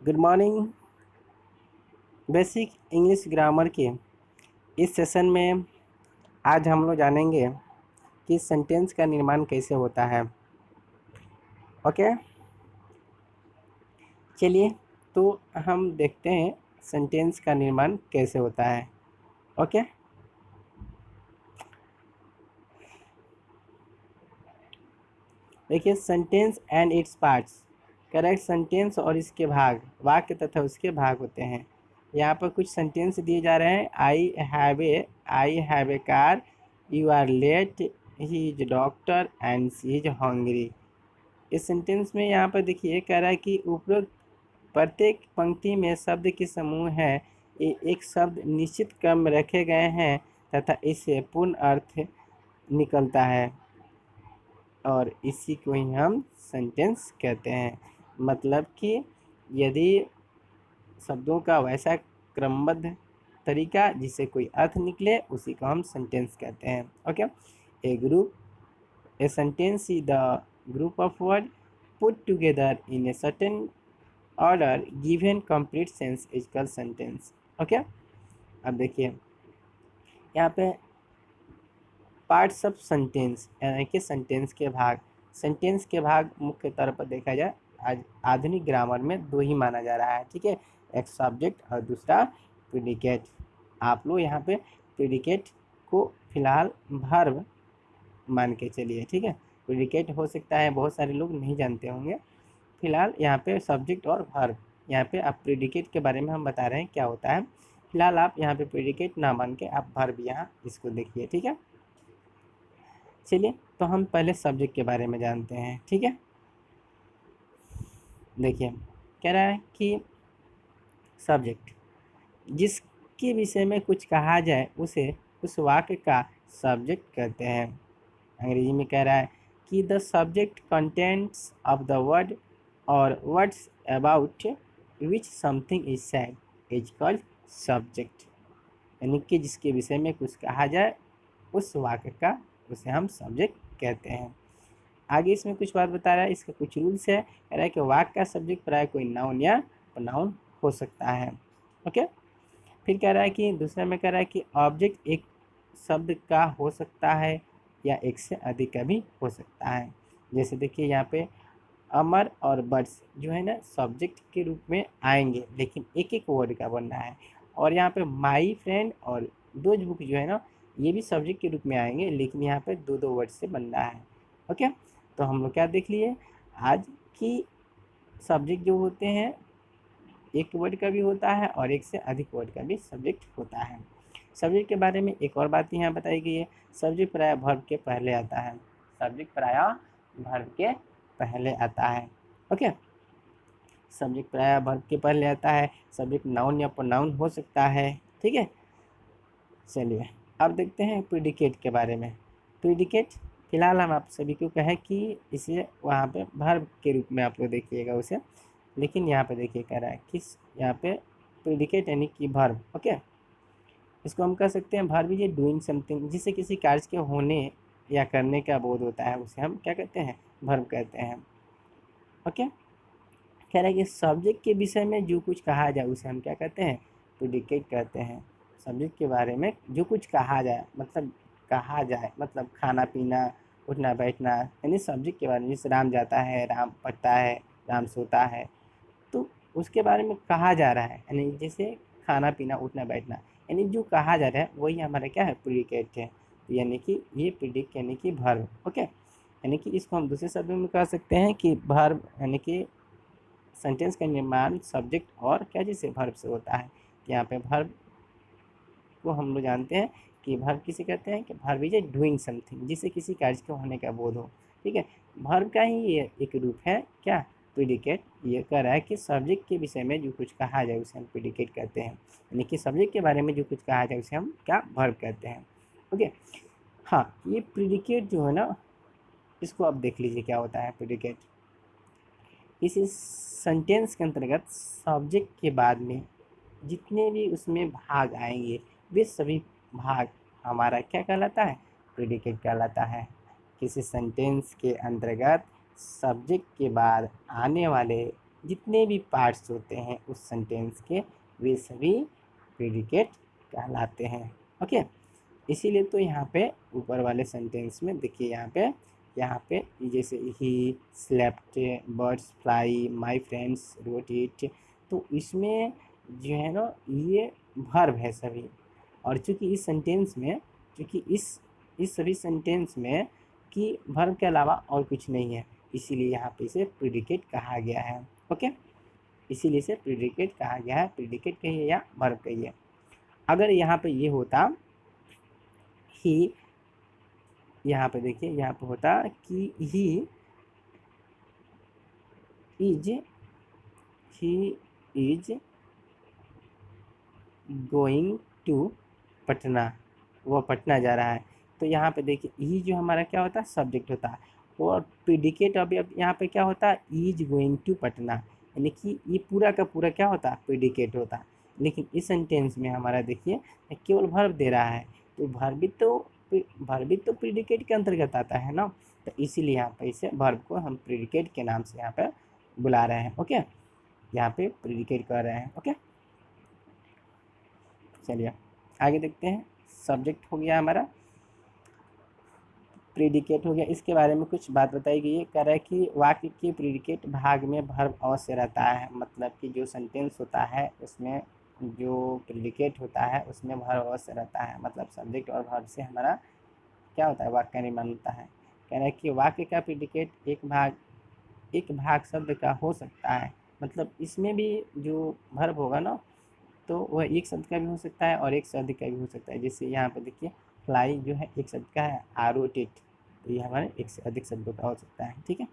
Good morning. Basic English grammar के इस session में आज हम लोग जानेंगे कि सेंटेंस का निर्माण कैसे होता है। ओके, चलिए तो हम देखते हैं सेंटेंस का निर्माण कैसे होता है। ओके, देखिए sentence and its parts. Correct sentence और इसके भाग, वाक्य तथा उसके भाग होते हैं। यहाँ पर कुछ सेंटेंस दिए जा रहे हैं। I have a car, you are late, he is doctor and she is hungry. इस सेंटेंस में यहाँ पर देखिए कह रहा है कि उपरोक्त प्रत्येक पंक्ति में शब्द के समूह है। एक शब्द निश्चित क्रम में रखे गए हैं तथा इससे पूर्ण अर्थ निकलता है और इसी को ही हम सेंटेंस कहते हैं। मतलब कि यदि शब्दों का वैसा क्रमबद्ध तरीका जिससे कोई अर्थ निकले उसी को हम सेंटेंस कहते हैं। Okay, a sentence is the group of word put together in a certain order given complete sense is called sentence. Okay, अब देखिए यहाँ पे पार्ट्स ऑफ सेंटेंस यानी कि सेंटेंस के भाग। सेंटेंस के भाग मुख्य तौर पर देखा जाए आज आधुनिक ग्रामर में दो ही माना जा रहा है। ठीक है, एक सब्जेक्ट और दूसरा प्रेडिकेट। आप लोग यहाँ पे प्रेडिकेट को फिलहाल वर्ब मान के चलिए। ठीक है, प्रेडिकेट हो सकता है बहुत सारे लोग नहीं जानते होंगे। फिलहाल यहाँ पे सब्जेक्ट और वर्ब, यहाँ पे आप प्रेडिकेट के बारे में हम बता रहे हैं क्या होता है। फिलहाल आप यहाँ पे प्रेडिकेट ना मान के आप वर्ब यहाँ इसको देखिए। ठीक है, चलिए तो हम पहले सब्जेक्ट के बारे में जानते हैं। ठीक है, देखिए कह रहा है कि सब्जेक्ट जिसके विषय में कुछ कहा जाए उसे उस वाक्य का सब्जेक्ट कहते हैं। अंग्रेजी में कह रहा है कि the subject contents of the word और words about which something is said is called subject. यानी कि जिसके विषय में कुछ कहा जाए उस वाक्य का उसे हम सब्जेक्ट कहते हैं। आगे इसमें कुछ बात बता रहा है, इसका कुछ रूल्स है। कह रहा है कि वाक्य का सब्जेक्ट प्राय कोई नाउन या प्रोनाउन हो सकता है। ओके, फिर कह रहा है कि दूसरा में कह रहा है कि ऑब्जेक्ट एक शब्द का हो सकता है या एक से अधिक का भी हो सकता है। जैसे देखिए यहाँ पे अमर और बर्ड्स जो है ना सब्जेक्ट के रूप में आएंगे लेकिन एक एक वर्ड का बनना है। और यहाँ पे माई फ्रेंड और दोज बुक जो है ना ये भी सब्जेक्ट के रूप में आएंगे लेकिन यहाँ पे दो दो वर्ड से बनना है। ओके, तो हम लोग क्या देख लिए आज की सब्जेक्ट जो होते हैं एक वर्ड का भी होता है और एक से अधिक वर्ड का भी सब्जेक्ट होता है। सब्जेक्ट के बारे में एक और बात यहाँ बताई गई है, सब्जेक्ट प्राय वर्ब के पहले आता है। सब्जेक्ट प्राय वर्ब के पहले आता है। ओके, सब्जेक्ट प्राय वर्ब के पहले आता है। सब्जेक्ट नाउन या प्रोनाउन हो सकता है। ठीक है, चलिए अब देखते हैं प्रेडिकेट के बारे में। प्रेडिकेट फिलहाल हम आप सभी को कहें कि इसे वहाँ पे वर्ब के रूप में आप लोग देखिएगा उसे, लेकिन यहाँ पे देखिए कह रहा है किस यहाँ पे प्रेडिकेट यानी कि वर्ब। ओके, इसको हम कह सकते हैं वर्ब इज डूइंग समथिंग, जिससे किसी कार्य के होने या करने का बोध होता है उसे हम क्या कहते हैं वर्ब कहते हैं। ओके, कह रहा है कि सब्जेक्ट के विषय में जो कुछ कहा जाए उसे हम क्या कहते हैं प्रेडिकेट कहते हैं। सब्जेक्ट के बारे में जो कुछ कहा जाए मतलब खाना पीना उठना बैठना, यानी सब्जेक्ट के बारे में जैसे राम जाता है, राम पढ़ता है, राम सोता है, तो उसके बारे में कहा जा रहा है। यानी जैसे खाना पीना उठना बैठना, यानी जो कहा जा रहा है वही हमारा क्या है प्रेडिकेट है। यानी कि ये प्रेडिक्ट यानी कि वर्ब। ओके, यानी कि इसको हम दूसरे शब्दों में कह सकते हैं कि वर्ब यानी कि सेंटेंस का निर्माण सब्जेक्ट और क्या जैसे वर्ब से होता है। यहाँ पे वर्ब को हम लोग जानते हैं कि वर्ब किसे कहते हैं कि वर्ब इज डूइंग समथिंग, जिससे किसी कार्य के होने का बोध हो। ठीक है, वर्ब का ही ये एक रूप है क्या प्रेडिकेट। ये कह रहा है कि सब्जेक्ट के विषय में जो कुछ कहा जाए उसे हम प्रेडिकेट कहते हैं, यानी कि सब्जेक्ट के बारे में जो कुछ कहा जाए उसे हम क्या वर्ब कहते हैं। ओके, हाँ ये प्रेडिकेट जो है ना इसको आप देख लीजिए क्या होता है प्रेडिकेट। इस सेंटेंस के अंतर्गत सब्जेक्ट के बाद में जितने भी उसमें भाग आएंगे वे सभी भाग हमारा क्या कहलाता है प्रेडिकेट कहलाता है। किसी सेंटेंस के अंतर्गत सब्जेक्ट के बाद आने वाले जितने भी पार्ट्स होते हैं उस सेंटेंस के, वे सभी प्रेडिकेट कहलाते हैं। ओके, इसीलिए तो यहाँ पे ऊपर वाले सेंटेंस में देखिए, यहाँ पे जैसे he slept, birds fly, my friends wrote it, तो इसमें जो है ना ये वर्ब है सभी। और चूंकि इस सेंटेंस में, चूंकि इस सभी सेंटेंस में कि वर्ब के अलावा और कुछ नहीं है, इसीलिए यहाँ पे इसे प्रेडिकेट कहा गया है। ओके, इसीलिए इसे प्रेडिकेट कहा गया है। प्रेडिकेट कहिए या वर्ब कहिए। अगर यहाँ पे ये होता ही, यहाँ पे देखिए, यहाँ पे होता कि he is going to Patna, वो पटना जा रहा है, तो यहाँ पे देखिए ही जो हमारा क्या होता है, सब्जेक्ट होता है। और प्रेडिकेट अब यहाँ पे क्या होता है, इज गोइंग टू पटना, यानी कि ये पूरा का पूरा क्या होता है, प्रेडिकेट होता है। लेकिन इस सेंटेंस में हमारा देखिए केवल वर्ब दे रहा है, तो वर्ब भी तो प्रेडिकेट के अंतर्गत आता है ना, तो इसीलिए यहाँ पे इसे वर्ब को हम प्रेडिकेट के नाम से यहाँ पे बुला रहे हैं। ओके, यहाँ पे प्रेडिकेट कर रहे हैं। ओके, चलिए आगे देखते हैं। सब्जेक्ट हो गया हमारा, प्रेडिकेट हो गया, इसके बारे में कुछ बात बताई गई है। कह रहा है कि वाक्य के प्रेडिकेट भाग में वर्ब अवश्य रहता है, मतलब कि जो सेंटेंस होता है उसमें जो प्रेडिकेट होता है उसमें वर्ब अवश्य रहता है, मतलब सब्जेक्ट और वर्ब से हमारा क्या होता है, वाक्य का निर्माण होता है। कह रहा है कि वाक्य का प्रेडिकेट एक भाग शब्द का हो सकता है, मतलब इसमें भी जो वर्ब होगा ना, तो वह एक शब्द का भी हो सकता है और एक शब्द का भी हो सकता है। जैसे यहाँ पे देखिए फ्लाई जो है एक शब्द का है, आरोटेट, तो ये हमारे एक से अधिक शब्दों का हो सकता है। ठीक है,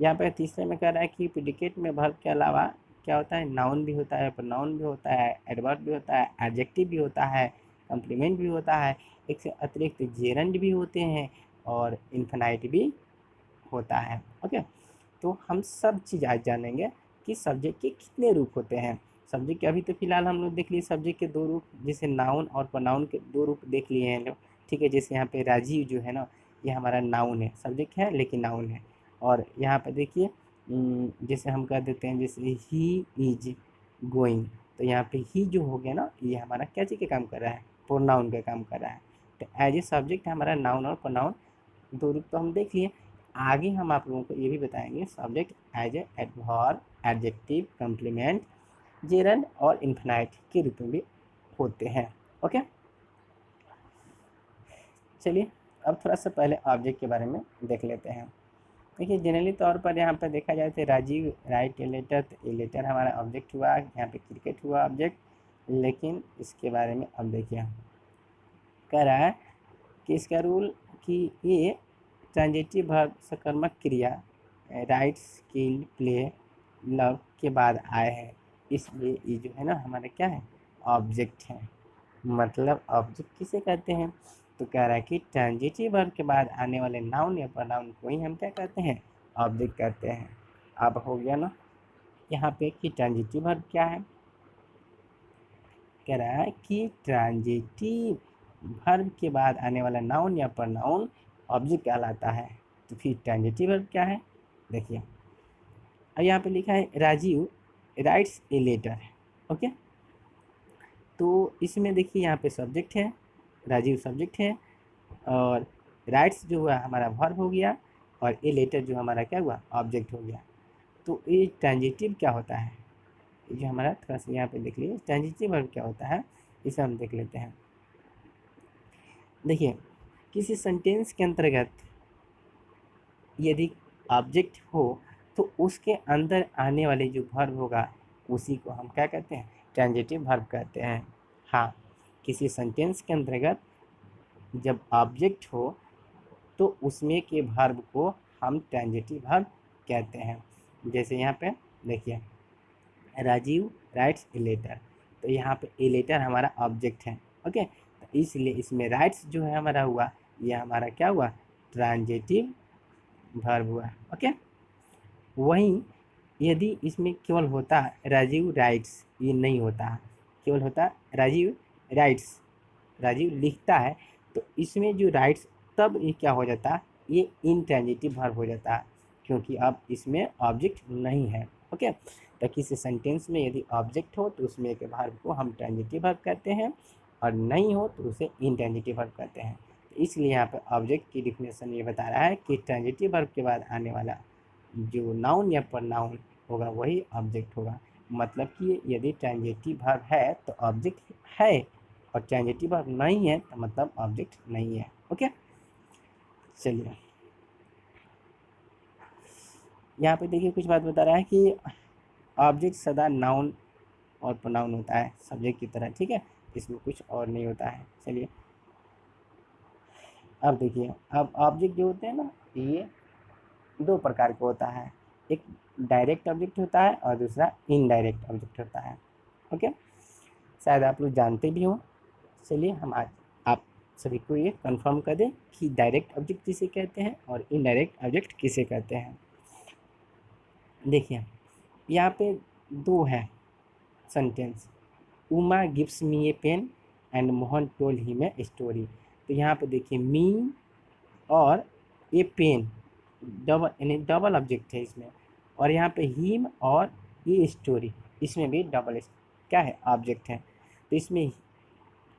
यहाँ पे तीसरे में कह रहा है कि प्रेडिकेट में वर्ब के अलावा क्या होता है, नाउन भी होता है, प्रोनाउन भी होता है, एडवर्ब भी होता है, एडजेक्टिव भी होता है, कम्प्लीमेंट भी होता है, एक से अतिरिक्त जेरंड भी होते हैं और इन्फिनाइट भी होता है। ओके, तो हम सब चीज़ आज जानेंगे कि सब्जेक्ट के कितने रूप होते हैं। सब्जेक्ट के अभी तो फिलहाल हम लोग देख लिए सब्जेक्ट के दो रूप, जैसे नाउन और प्रोनाउन के दो रूप देख लिए हैं लोग। ठीक है, जैसे यहाँ पे राजीव जो है ना, ये हमारा नाउन है, सब्जेक्ट है लेकिन नाउन है। और यहाँ पे देखिए जैसे हम कह देते हैं, जैसे ही इज गोइंग, तो यहाँ पे ही जो हो गया ना, ये हमारा क्या चीज़ का काम कर रहा है, प्रोनाउन का काम कर रहा है। तो एज ए सब्जेक्ट हमारा नाउन और प्रोनाउन दो रूप तो हम देख लिए। आगे हम आप लोगों को ये भी बताएंगे subject as a adverb, adjective, complement, gerund और इन्फिनाइट के रूप में भी होते हैं। ओके, चलिए अब थोड़ा सा पहले ऑब्जेक्ट के बारे में देख लेते हैं। देखिए जनरली तौर पर यहाँ पर देखा जाए तो राजीव राइट ए लेटर, तो ए लेटर हमारा ऑब्जेक्ट हुआ, यहाँ पे क्रिकेट हुआ ऑब्जेक्ट। लेकिन इसके बारे में अब देखिए कह रहा है कि इसका रूल कि ये ट्रांजिटिव वर्ब सकर्मक क्रिया राइट्स, किल, प्ले, लव के बाद आए हैं, इसलिए ये जो है ना हमारा क्या है, ऑब्जेक्ट है। मतलब ऑब्जेक्ट किसे कहते हैं, तो कह रहा है कि ट्रांजिटिव वर्ब के बाद आने वाले नाउन या प्रोनाउन को ही हम क्या कहते हैं, ऑब्जेक्ट कहते हैं। अब हो गया ना यहाँ पे कि ट्रांजिटिव वर्ब क्या है, कह रहा है कि ट्रांजिटिव वर्ब के बाद आने वाला नाउन या प्रोनाउन ऑब्जेक्ट कहलाता है। तो फिर ट्रांजिटिव वर्ब क्या है, देखिए अब यहाँ पे लिखा है Rajiv writes a letter. Okay, तो इसमें देखिए यहाँ पे सब्जेक्ट है, राजीव सब्जेक्ट है, और राइट्स जो हुआ हमारा वर्ब हो गया, और ए लेटर जो हमारा क्या हुआ, ऑब्जेक्ट हो गया। तो ये ट्रांजिटिव क्या होता है, ये जो हमारा थोड़ा सा यहाँ पे देख लीजिए ट्रांजिटिव वर्ब क्या होता है, इसे हम देख लेते हैं। देखिए किसी सेंटेंस के अंतर्गत यदि ऑब्जेक्ट हो तो उसके अंदर आने वाले जो वर्ब होगा उसी को हम क्या कहते हैं, ट्रांजिटिव वर्ब कहते हैं। हाँ, किसी सेंटेंस के अंतर्गत जब ऑब्जेक्ट हो तो उसमें के वर्ब को हम ट्रांजिटिव वर्ब कहते हैं। जैसे यहाँ पे देखिए राजीव राइट्स ए लेटर, तो यहाँ पे ए लेटर हमारा ऑब्जेक्ट है। ओके, तो इसलिए इसमें राइट्स जो है हमारा हुआ, ये हमारा क्या हुआ, ट्रांजिटिव वर्ब हुआ। ओके, वहीं यदि इसमें केवल होता राजीव राइट्स, ये नहीं होता, केवल होता राजीव राइट्स, राजीव लिखता है, तो इसमें जो राइट्स तब ये क्या हो जाता, ये इनट्रांजिटिव वर्ब हो जाता, क्योंकि अब इसमें ऑब्जेक्ट नहीं है। ओके। तो किसी सेंटेंस में यदि ऑब्जेक्ट हो तो उसमें के वर्ब को हम ट्रांजिटिव वर्ब कहते हैं, और नहीं हो तो उसे इंट्रांजिटिव वर्ब कहते हैं। तो इसलिए यहाँ पर ऑब्जेक्ट की डिफिनेशन ये बता रहा है कि ट्रांजिटिव वर्ब के बाद आने वाला जो नाउन या प्रोनाउन होगा वही ऑब्जेक्ट होगा। मतलब कि यदि ट्रांजिटिव वर्ब है तो ऑब्जेक्ट है, और ट्रांजिटिव वर्ब नहीं है तो मतलब ऑब्जेक्ट नहीं है। ओके, चलिए यहाँ पे देखिए कुछ बात बता रहा है कि ऑब्जेक्ट सदा नाउन और प्रोनाउन होता है सब्जेक्ट की तरह, ठीक है, इसमें कुछ और नहीं होता है। चलिए अब देखिए, अब ऑब्जेक्ट जो होते हैं ना, ये दो प्रकार का होता है, एक डायरेक्ट ऑब्जेक्ट होता है और दूसरा इनडायरेक्ट ऑब्जेक्ट होता है। ओके, शायद आप लोग जानते भी हो। चलिए हम आज आप सभी को ये कंफर्म कर दें कि डायरेक्ट ऑब्जेक्ट किसे कहते हैं और इनडायरेक्ट ऑब्जेक्ट किसे कहते हैं। देखिए यहाँ पे दो है sentence, Uma gives me a pen and Mohan told him a story. तो यहाँ पे देखिए मी और ए पेन डबल यानी डबल ऑब्जेक्ट है इसमें, और यहाँ पे हिम और ये स्टोरी इसमें भी डबल क्या है ऑब्जेक्ट है। तो इसमें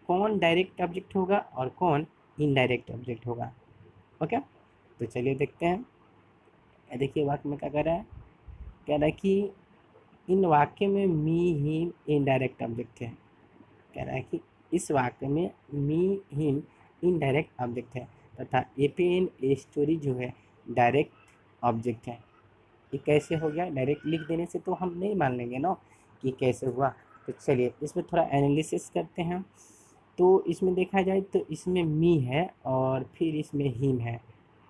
कौन डायरेक्ट ऑब्जेक्ट होगा और कौन इनडायरेक्ट ऑब्जेक्ट होगा। ओके, तो चलिए देखते हैं। देखिए वाक्य में क्या कह रहा है, कह रहा है कि इन वाक्य में मी हिम इनडायरेक्ट ऑब्जेक्ट है। कह रहा है कि इस वाक्य में मी हिम इनडायरेक्ट ऑब्जेक्ट है तथा ए पेन ए स्टोरी जो है डायरेक्ट ऑब्जेक्ट है। ये कैसे हो गया, डायरेक्ट लिख देने से तो हम नहीं मान लेंगे ना कि कैसे हुआ। तो चलिए इसमें थोड़ा एनालिसिस करते हैं। तो इसमें देखा जाए तो इसमें मी है और फिर इसमें हिम है,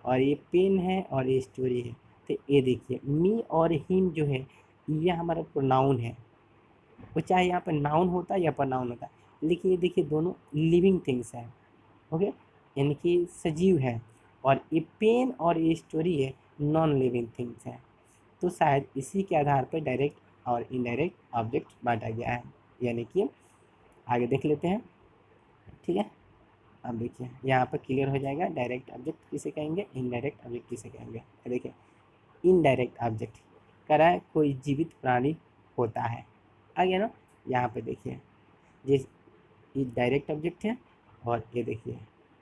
और ये पेन है और ये स्टोरी है। तो ये देखिए मी और हिम जो है ये हमारा प्रोनाउन है, वो चाहे यहाँ पर नाउन होता है या प्रोनाउन होता है, लेकिन ये देखिए दोनों लिविंग थिंग्स हैं। ओके, यानी कि सजीव है, और ये पेन और ये स्टोरी है नॉन लिविंग थिंग्स है। तो शायद इसी के आधार पर डायरेक्ट और इनडायरेक्ट ऑब्जेक्ट बांटा गया है। यानी कि आगे देख लेते हैं, ठीक है। अब देखिए यहाँ पर क्लियर हो जाएगा डायरेक्ट ऑब्जेक्ट किसे कहेंगे, इनडायरेक्ट ऑब्जेक्ट किसे कहेंगे। देखिए इनडायरेक्ट ऑब्जेक्ट कह रहा है कोई जीवित प्राणी होता है, आ गया ना। यहाँ पे देखिए जिस ये डायरेक्ट ऑब्जेक्ट है और ये देखिए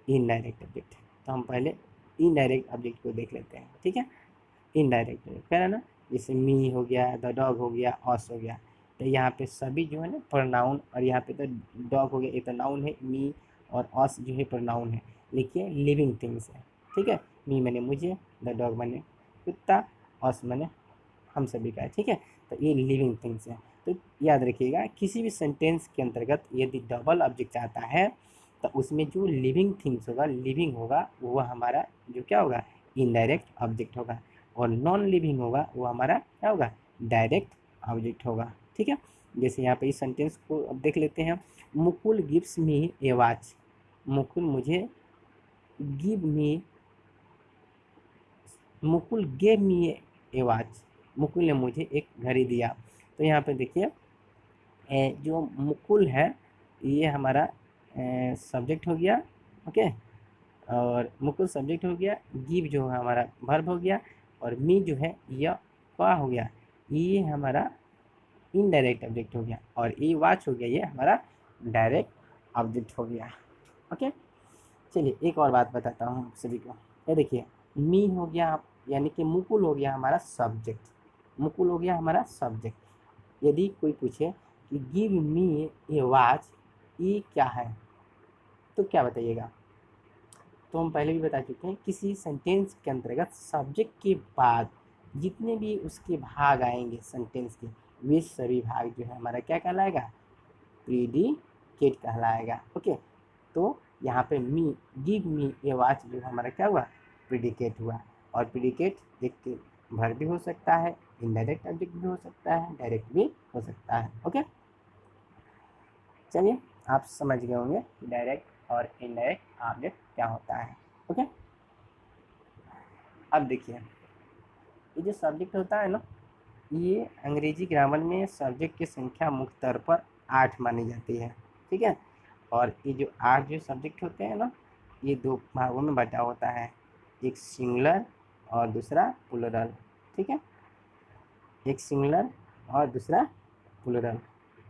इनडायरेक्ट ऑब्जेक्ट है। तो हम पहले इनडायरेक्ट ऑब्जेक्ट को देख लेते हैं, ठीक है। इनडायरेक्ट कह रहा है ना, जैसे मी हो गया, द डॉग हो गया, ऑस हो गया। तो यहाँ पे सभी जो है ना प्रोनाउन, और यहाँ पे तो डॉग हो गया ये तो नाउन है, मी और ऑस जो है प्रोनाउन है। लिखिए लिविंग थिंग्स है, ठीक है। मी मैंने मुझे, द डॉग मैंने कुत्ता, ऑस मैंने हम सभी का है, ठीक है। तो ये लिविंग थिंग्स है। तो याद रखिएगा किसी भी सेंटेंस के अंतर्गत यदि डबल ऑब्जेक्ट आता है तो उसमें जो लिविंग थिंग्स होगा, लिविंग होगा, वो हमारा जो क्या होगा, इनडायरेक्ट ऑब्जेक्ट होगा, और नॉन लिविंग होगा वो हमारा क्या होगा, डायरेक्ट ऑब्जेक्ट होगा, ठीक है। जैसे यहाँ पे इस सेंटेंस को अब देख लेते हैं, Mukul gives me a watch. Mukul मुझे give me, Mukul gave me a watch, Mukul ने मुझे एक घड़ी दिया। तो यहाँ पे देखिए जो मुकुल है ये हमारा सब्जेक्ट हो गया, ओके, और मुकुल सब्जेक्ट हो गया, गिव जो है हमारा वर्ब हो गया, और मी जो है यह क्या हो गया, ये हमारा इनडायरेक्ट ऑब्जेक्ट हो गया, और ये वॉच हो गया ये हमारा डायरेक्ट ऑब्जेक्ट हो गया। ओके, चलिए एक और बात बताता हूँ आप सभी को। ये देखिए मी हो गया, यानी कि मुकुल हो गया हमारा सब्जेक्ट, मुकुल हो गया हमारा सब्जेक्ट। यदि कोई पूछे कि गिव मी ए वॉच, ये क्या है, तो क्या बताइएगा। तो हम पहले भी बता चुके हैं किसी सेंटेंस के अंतर्गत सब्जेक्ट के बाद जितने भी उसके भाग आएंगे सेंटेंस के, वे सभी भाग जो है हमारा क्या कहलाएगा, प्रीडिकेट कहलाएगा। ओके, तो यहाँ पे मी, गिव मी ए वॉच जो हमारा क्या हुआ, प्रीडिकेट हुआ। और प्रीडिकेट एक वर्ब भी हो सकता है, इनडायरेक्ट ऑब्जेक्ट भी हो सकता है, डायरेक्ट भी हो सकता है। ओके, चलिए आप समझ गए होंगे डायरेक्ट और इनडायरेक्ट ऑब्जेक्ट क्या होता है। ओके, अब देखिए ये जो सब्जेक्ट होता है ना, ये अंग्रेजी ग्रामर में सब्जेक्ट की संख्या मुख्य तौर पर 8 मानी जाती है, ठीक है। और ये जो 8 जो सब्जेक्ट होते हैं ना, ये दो भागों में बटा होता है, एक सिंगुलर और दूसरा प्लूरल, ठीक है। एक सिंगुलर और दूसरा प्लूरल।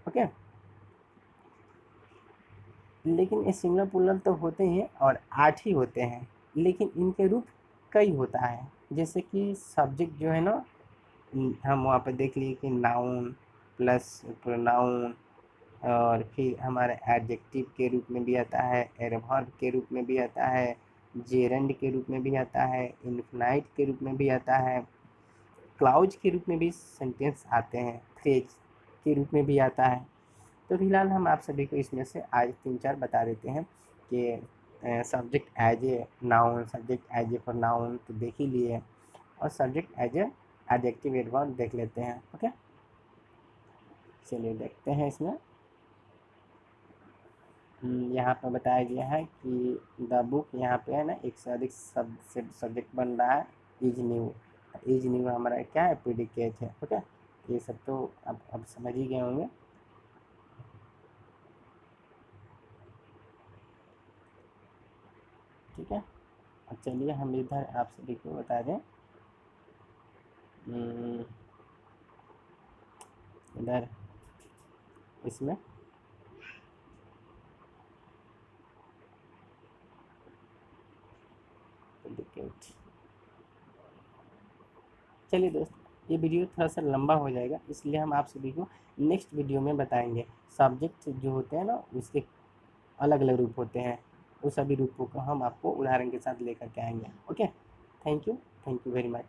ओके, लेकिन ये सिंगुलर प्लूरल तो होते हैं और 8 ही होते हैं, लेकिन इनके रूप कई होता है। जैसे कि सब्जेक्ट जो है ना, हम वहाँ पर देख लिए कि नाउन प्लस प्रोनाउन, और फिर हमारे एडजेक्टिव के रूप में भी आता है, एडवर्ब के रूप में भी आता है, जेरंड के रूप में भी आता है, इन्फिनाइट के रूप में भी आता है, क्लाउज के रूप में भी सेंटेंस आते हैं, फ्रेज के रूप में भी आता है। तो फिलहाल हम आप सभी को इसमें से आज 3-4 बता देते हैं कि subject as a noun, subject as a pronoun तो देख ही लिए, और subject as a adjective adverb देख लेते हैं। ओके, चलिए देखते हैं इसमें। यहाँ पर बताया गया है कि द बुक, यहाँ पे है ना एक से अधिक सब्जेक्ट बन रहा है। इज न्यू, इज न्यू हमारा क्या है, प्रेडिकेट है। ओके, ये सब तो अब समझ ही गए होंगे। ठीक है, अब चलिए हम इधर आप सभी को बता दें, इधर इसमें प्रेडिकेट। चलिए दोस्त, ये वीडियो थोड़ा सा लंबा हो जाएगा, इसलिए हम आप सभी को नेक्स्ट वीडियो में बताएंगे। सब्जेक्ट जो होते हैं ना, उसके अलग अलग रूप होते हैं, उस सभी रूपों को हम आपको उदाहरण के साथ लेकर के आएंगे। Okay, thank you very much.